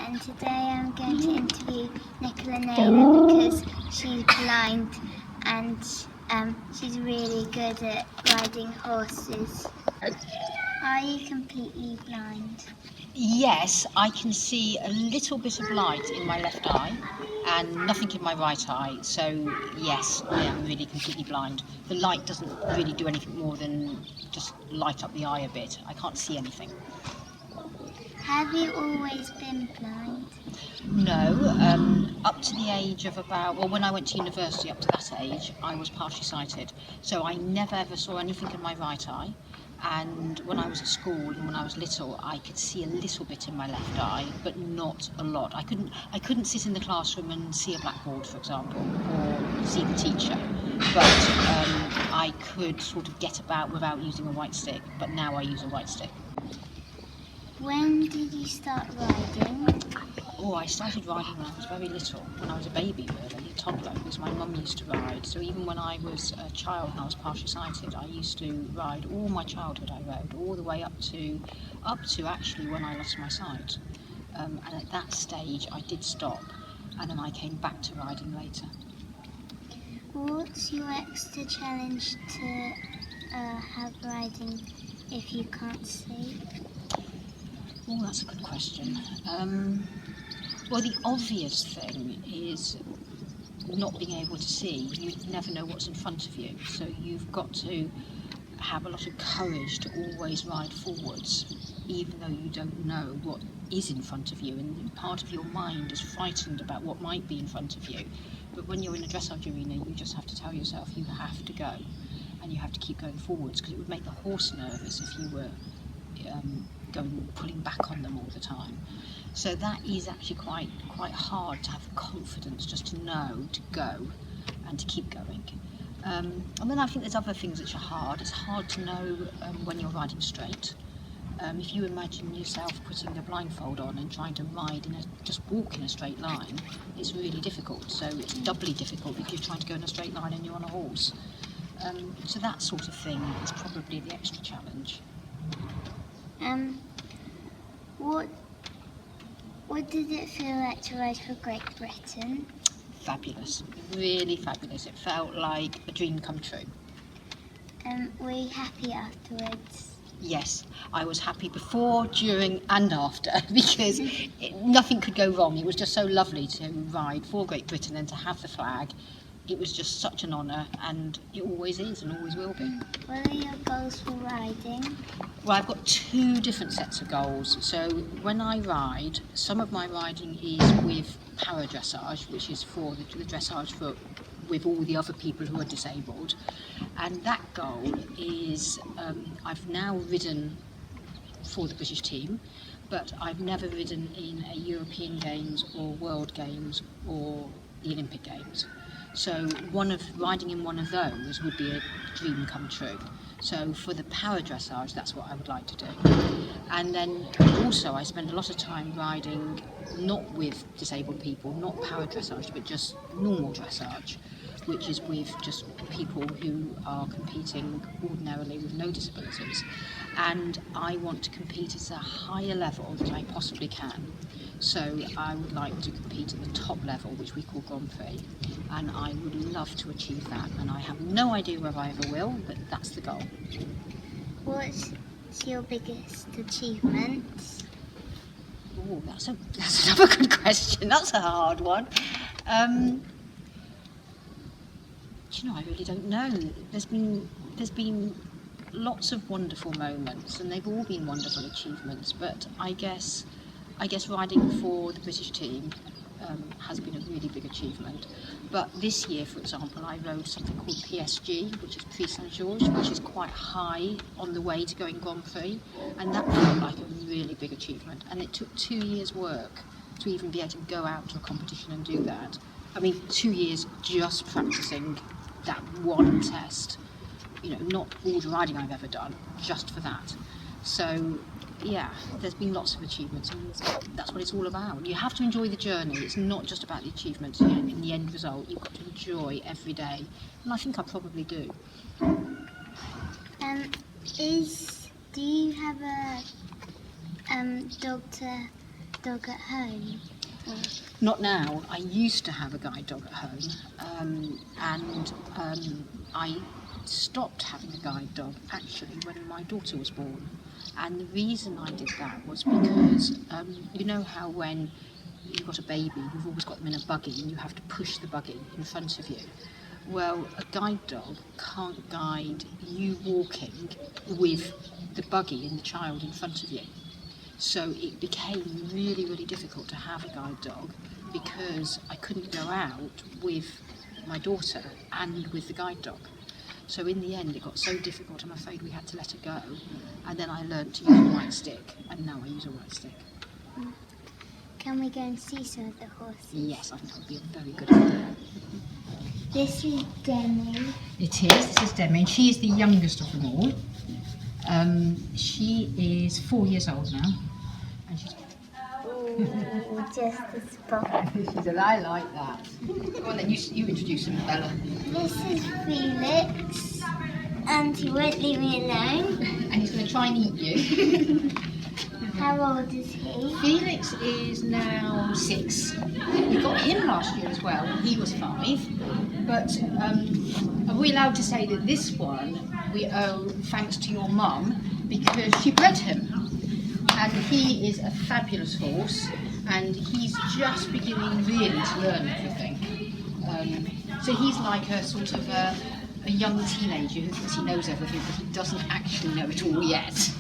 and today I'm going to interview Nicola Naylor because she's blind and she's really good at riding horses. Are you completely blind? Yes, I can see a little bit of light in my left eye and nothing in my right eye, so yes, I am really completely blind. The light doesn't really do anything more than just light up the eye a bit. I can't see anything. Have you always been blind? No, up to the age of when I went to university, up to that age, I was partially sighted. So I never ever saw anything in my right eye. And when I was at school and when I was little, I could see a little bit in my left eye, but not a lot. I couldn't sit in the classroom and see a blackboard, for example, or see the teacher. But I could sort of get about without using a white stick, but now I use a white stick. When did you start riding? Oh, I started riding when I was very little, when I was a baby really, a toddler, because my mum used to ride. So even when I was a child and I was partially sighted, I used to ride all my childhood. I rode all the way up to actually when I lost my sight. And at that stage I did stop, and then I came back to riding later. What's your extra challenge to have riding if you can't see? Oh, that's a good question. Well, the obvious thing is not being able to see. You never know what's in front of you, so you've got to have a lot of courage to always ride forwards, even though you don't know what is in front of you, and part of your mind is frightened about what might be in front of you. But when you're in a dressage arena, you just have to tell yourself you have to go, and you have to keep going forwards, because it would make the horse nervous if you were pulling back on them all the time. So that is actually quite hard to have the confidence just to know to go and to keep going. And then I think there's other things which are hard. It's hard to know when you're riding straight. If you imagine yourself putting the blindfold on and trying to ride just walk in a straight line, it's really difficult. So it's doubly difficult if you're trying to go in a straight line and you're on a horse. So that sort of thing is probably the extra challenge. What did it feel like to ride for Great Britain? Fabulous, really fabulous. It felt like a dream come true. Were you happy afterwards? Yes, I was happy before, during and after because nothing could go wrong. It was just so lovely to ride for Great Britain and to have the flag. It was just such an honour, and it always is and always will be. What are your goals for riding? Well, I've got two different sets of goals. So when I ride, some of my riding is with para dressage, which is for the dressage with all the other people who are disabled. And that goal is, I've now ridden for the British team, but I've never ridden in a European Games or World Games or the Olympic Games. So riding in one of those would be a dream come true. So for the para dressage, that's what I would like to do. And then also I spend a lot of time riding not with disabled people, not para dressage, but just normal dressage, which is with just people who are competing ordinarily with no disabilities. And I want to compete at a higher level that I possibly can. So I would like to compete at the top level, which we call Grand Prix, and I would love to achieve that, and I have no idea whether I ever will, but that's the goal. What's your biggest achievement? Oh, that's another good question. That's a hard one. I really don't know. There's been lots of wonderful moments, and they've all been wonderful achievements, but I guess riding for the British team has been a really big achievement. But this year, for example, I rode something called PSG, which is Prix Saint-Georges, which is quite high on the way to going Grand Prix, and that felt like a really big achievement. And it took 2 years' work to even be able to go out to a competition and do that. I mean, 2 years just practicing that one test. Not all the riding I've ever done, just for that. So yeah, there's been lots of achievements, and that's what it's all about. You have to enjoy the journey. It's not just about the achievements in the end result. You've got to enjoy every day, and I think I probably do. Do you have a dog to dog at home? Or... Not now. I used to have a guide dog at home, and I stopped having a guide dog actually when my daughter was born. And the reason I did that was because you know how when you've got a baby, you've always got them in a buggy and you have to push the buggy in front of you. Well, a guide dog can't guide you walking with the buggy and the child in front of you. So it became really, really difficult to have a guide dog because I couldn't go out with my daughter and with the guide dog. So in the end it got so difficult, I'm afraid we had to let her go. And then I learnt to use a white stick, and now I use a white stick. Can we go and see some of the horses? Yes, I think that would be a very good idea. This is Demi. It is. This is Demi, and she is the youngest of them all. She is 4 years old now, and she's Just a spot. she's a lie like that. Go on then, you introduce him, Bella. This is Felix, and he won't leave me alone. And he's going to try and eat you. How old is he? Felix is now 6. We got him last year as well, and he was 5. But are we allowed to say that this one we owe thanks to your mum because she bred him? And he is a fabulous horse, and he's just beginning really to learn everything. So he's like a sort of a young teenager who thinks he knows everything, but he doesn't actually know it all yet.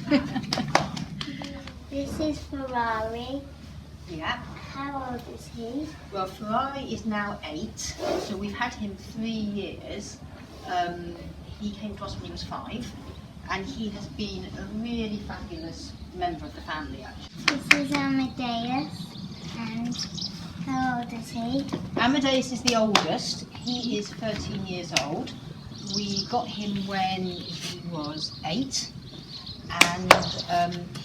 This is Ferrari. Yeah. How old is he? Well, Ferrari is now 8, so we've had him 3 years. He came to us when he was 5, and he has been a really fabulous member of the family, actually. This is Amadeus. And how old is he? Amadeus is the oldest. He is 13 years old. We got him when he was 8. And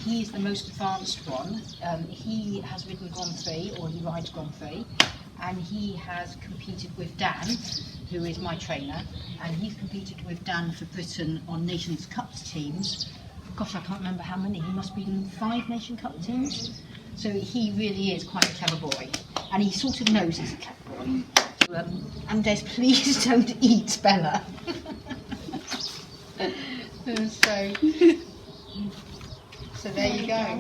he is the most advanced one. He has ridden Grand Prix, or he rides Grand Prix, and he has competed with Dan, who is my trainer, and he's competed with Dan for Britain on Nations Cup teams. Gosh, I can't remember how many. He must be in 5 Nation Cup teams. So he really is quite a clever boy, and he sort of knows he's a clever boy. Amadeus, please don't eat Bella. So there you go.